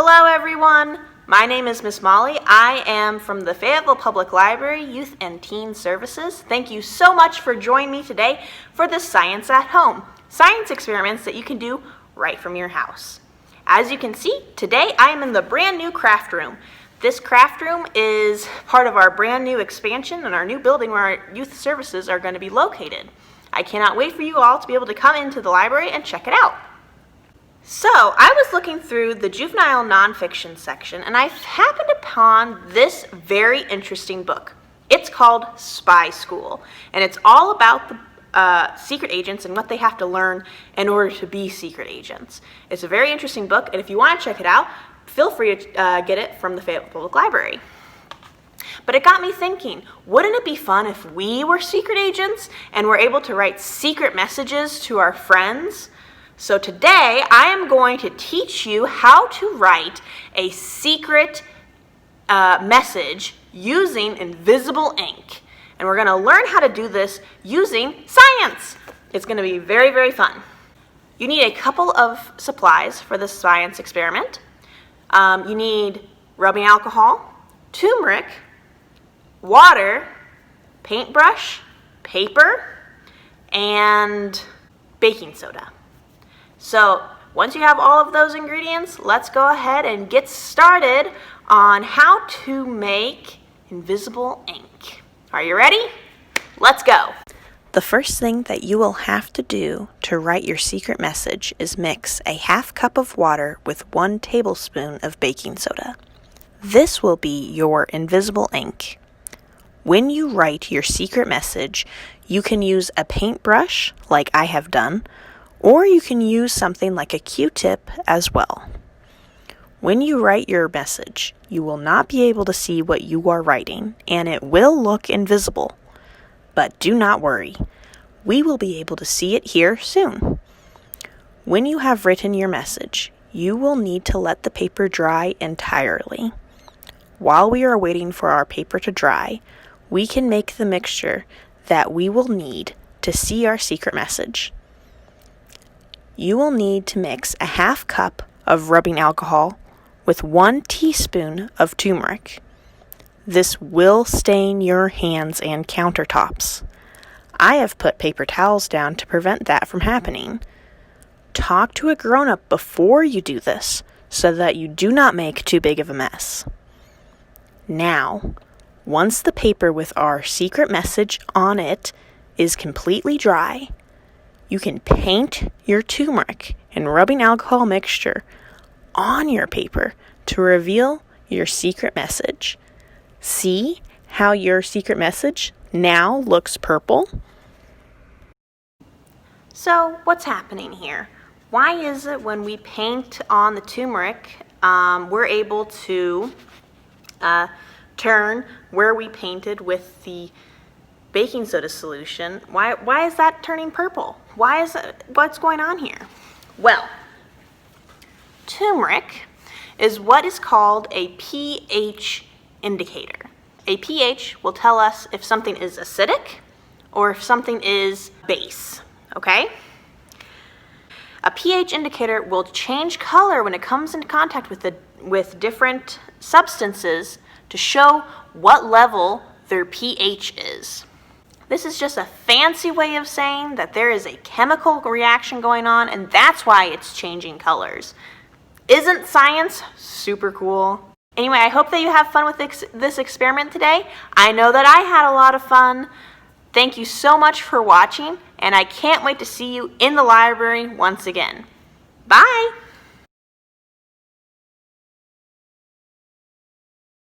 Hello everyone, my name is Miss Molly. I am from the Fayetteville Public Library Youth and Teen Services. Thank you so much for joining me today for the Science at Home, science experiments that you can do right from your house. As you can see, today I am in the brand new craft room. This craft room is part of our brand new expansion in our new building where our youth services are going to be located. I cannot wait for you all to be able to come into the library and check it out. So, I was looking through the juvenile nonfiction section and I happened upon this very interesting book. It's called Spy School, and it's all about the secret agents and what they have to learn in order to be secret agents. It's a very interesting book, and if you want to check it out, feel free to get it from the Fayetteville Public Library. But it got me thinking, wouldn't it be fun if we were secret agents and were able to write secret messages to our friends? So today, I am going to teach you how to write a secret message using invisible ink. And we're going to learn how to do this using science. It's going to be very, very fun. You need a couple of supplies for this science experiment. You need rubbing alcohol, turmeric, water, paintbrush, paper, and baking soda. So once you have all of those ingredients, let's go ahead and get started on how to make invisible ink. Are you ready? Let's go. The first thing that you will have to do to write your secret message is mix a half cup of water with 1 tablespoon of baking soda. This will be your invisible ink. When you write your secret message, you can use a paintbrush like I have done, or you can use something like a Q-tip as well. When you write your message, you will not be able to see what you are writing, and it will look invisible. But do not worry, we will be able to see it here soon. When you have written your message, you will need to let the paper dry entirely. While we are waiting for our paper to dry, we can make the mixture that we will need to see our secret message. You will need to mix a half cup of rubbing alcohol with 1 teaspoon of turmeric. This will stain your hands and countertops. I have put paper towels down to prevent that from happening. Talk to a grown-up before you do this so that you do not make too big of a mess. Now, once the paper with our secret message on it is completely dry, you can paint your turmeric and rubbing alcohol mixture on your paper to reveal your secret message. See how your secret message now looks purple? So what's happening here? Why is it when we paint on the turmeric, we're able to turn where we painted with the baking soda solution? Why is that turning purple? What's going on here? Well, turmeric is what is called a pH indicator. A pH will tell us if something is acidic or if something is base, okay? A pH indicator will change color when it comes into contact with different substances to show what level their pH is. This is just a fancy way of saying that there is a chemical reaction going on, and that's why it's changing colors. Isn't science super cool? Anyway, I hope that you have fun with this experiment today. I know that I had a lot of fun. Thank you so much for watching, and I can't wait to see you in the library once again. Bye!